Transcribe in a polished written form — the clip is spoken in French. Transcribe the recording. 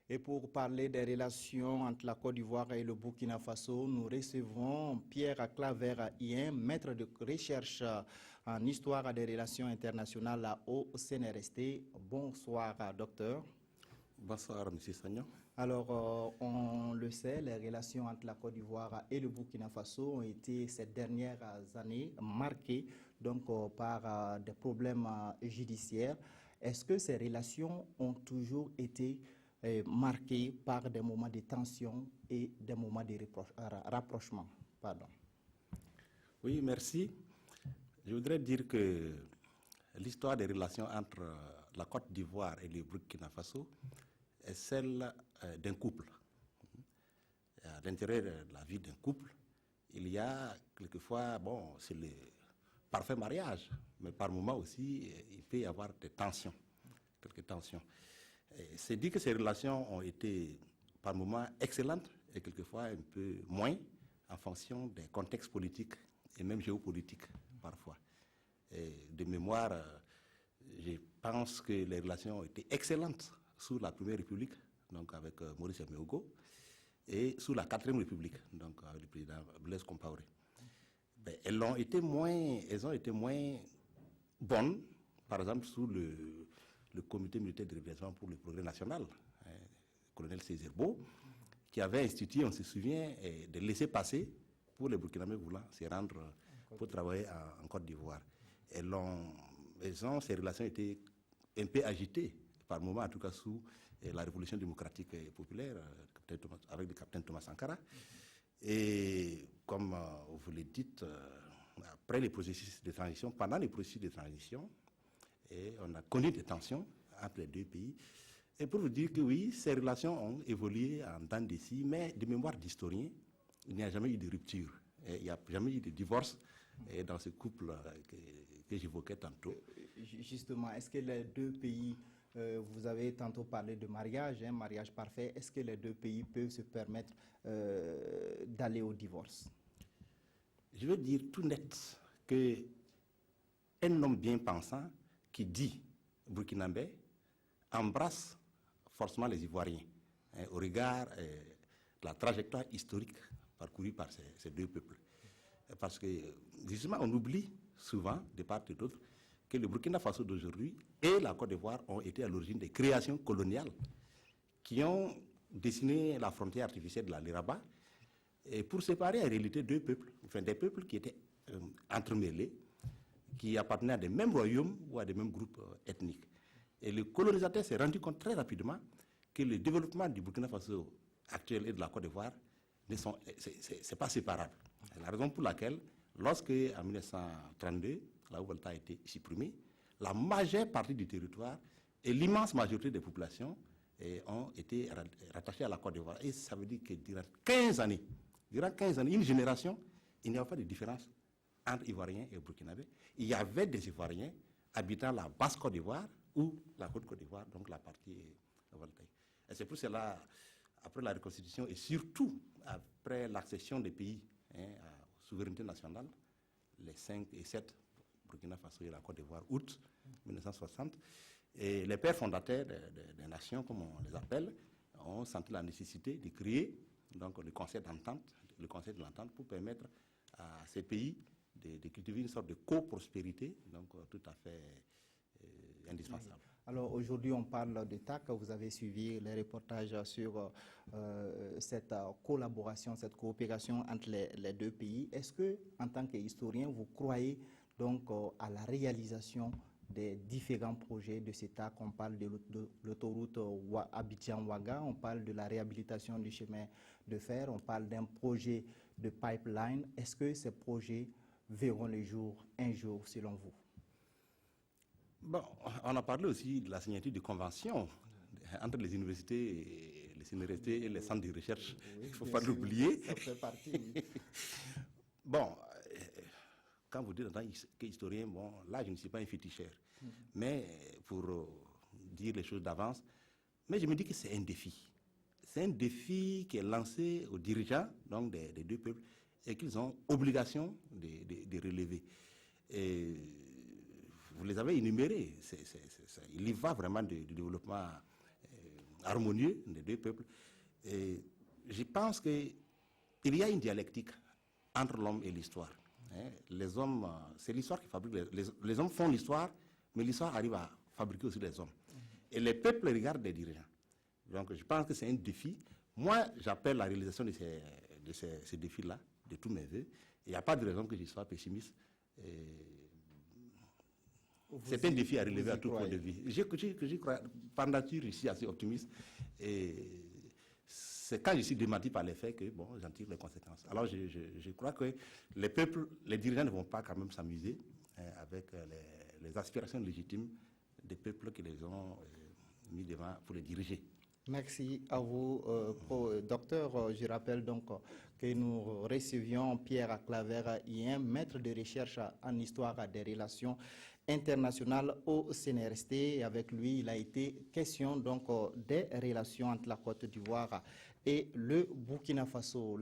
Et pour parler des relations entre la Côte d'Ivoire et le Burkina Faso, nous recevons Pierre Claver-Ien, maître de recherche en histoire des relations internationales au CNRST. Bonsoir, docteur. Bonsoir, M. Sagnan. Alors, on le sait, les relations entre la Côte d'Ivoire et le Burkina Faso ont été ces dernières années marquées donc, par des problèmes judiciaires. Est-ce que ces relations ont toujours été marquées par des moments de tension et des moments de rapprochement? Pardon. Oui, merci. Je voudrais dire que l'histoire des relations entre la Côte d'Ivoire et le Burkina Faso est celle d'un couple. À l'intérieur de la vie d'un couple, il y a quelquefois, bon, c'est le parfait mariage, mais par moments aussi, il peut y avoir des tensions, quelques tensions. C'est dit que ces relations ont été par moments excellentes et quelquefois un peu moins en fonction des contextes politiques et même géopolitiques parfois. Et de mémoire, je pense que les relations ont été excellentes sous la Première République, donc avec Maurice Emeogo, et sous la Quatrième République, donc avec le président Blaise Compaoré. Elles ont été moins bonnes, par exemple, sous le comité militaire de répression pour le progrès national, le colonel Césaire-Beau, qui avait institué, on se souvient, de laisser passer pour les Burkinabés voulant se rendre pour travailler en Côte d'Ivoire. Ces relations étaient un peu agitées, par moments, en tout cas sous la révolution démocratique et populaire, avec le capitaine Thomas Sankara. Et comme vous le dites, après les processus de transition, pendant les processus de transition, on a connu des tensions entre les deux pays. Et pour vous dire que oui, ces relations ont évolué en temps d'ici, mais de mémoire d'historien, il n'y a jamais eu de rupture. Il n'y a jamais eu de divorce dans ce couple que j'évoquais tantôt. Justement, est-ce que les deux pays, vous avez tantôt parlé de mariage, mariage parfait, est-ce que les deux pays peuvent se permettre d'aller au divorce? Je veux dire tout net qu'un homme bien pensant qui dit burkinabé embrasse forcément les Ivoiriens au regard de la trajectoire historique parcourue par ces deux peuples. Parce que, justement, on oublie souvent, de part et d'autre, que le Burkina Faso d'aujourd'hui et la Côte d'Ivoire ont été à l'origine des créations coloniales qui ont dessiné la frontière artificielle de la Liraba et pour séparer en réalité deux peuples, enfin des peuples qui étaient entremêlés, qui appartenaient à des mêmes royaumes ou à des mêmes groupes ethniques. Et le colonisateur s'est rendu compte très rapidement que le développement du Burkina Faso actuel et de la Côte d'Ivoire c'est pas séparable. C'est la raison pour laquelle, lorsque en 1932, la Haute-Volta a été supprimée, la majeure partie du territoire et l'immense majorité des populations ont été rattachées à la Côte d'Ivoire. Et ça veut dire que durant 15 années, une génération, il n'y a pas de différence entre Ivoiriens et Burkinabés. Il y avait des Ivoiriens habitant la basse Côte d'Ivoire ou la Haute Côte d'Ivoire, donc la partie voltaïque. Et c'est pour cela, après la reconstitution et surtout après l'accession des pays à souveraineté nationale, les 5 et 7, Burkina Faso et la Côte d'Ivoire, août 1960, et les pères fondateurs des nations, comme on les appelle, ont senti la nécessité de créer donc, le Conseil de l'entente pour permettre à ces pays de cultiver une sorte de coprospérité, donc tout à fait indispensable. Alors aujourd'hui, on parle de TAC. Vous avez suivi les reportages sur cette collaboration, cette coopération entre les deux pays. Est-ce que, en tant qu'historien, vous croyez donc à la réalisation des différents projets de cet TAC? On parle de l'autoroute Abidjan-Ouaga, on parle de la réhabilitation du chemin de fer, on parle d'un projet de pipeline. Est-ce que ces projets verront le jour un jour, selon vous? Bon, on a parlé aussi de la signature de conventions entre les universités et les centres de recherche. Oui, il ne faut pas l'oublier. Ça fait partie, oui. Bon, quand vous dites en tant qu'historien, bon, là, je ne suis pas un féticheur. Mais pour dire les choses d'avance, mais je me dis que c'est un défi. C'est un défi qui est lancé aux dirigeants donc des deux peuples et qu'ils ont obligation de relever. Et vous les avez énumérés. Il y va vraiment du développement harmonieux des deux peuples. Et je pense qu'il y a une dialectique entre l'homme et l'histoire. Les hommes, c'est l'histoire qui fabrique. Les hommes font l'histoire, mais l'histoire arrive à fabriquer aussi les hommes. Et les peuples regardent les dirigeants. Donc je pense que c'est un défi. Moi, j'appelle la réalisation de ces défis-là, de tous mes voeux. Il n'y a pas de raison que je sois pessimiste. C'est un défi à relever à tout point de vue. Je crois, par nature, je suis assez optimiste. Et c'est quand je suis démenti par les faits que bon, j'en tire les conséquences. Alors je crois que les peuples, les dirigeants ne vont pas quand même s'amuser avec les aspirations légitimes des peuples qui les ont mis devant pour les diriger. Merci à vous, docteur. Je rappelle donc que nous recevions Pierre Claver, maître de recherche en histoire des relations internationales au CNRST. Et avec lui, il a été question donc des relations entre la Côte d'Ivoire et le Burkina Faso.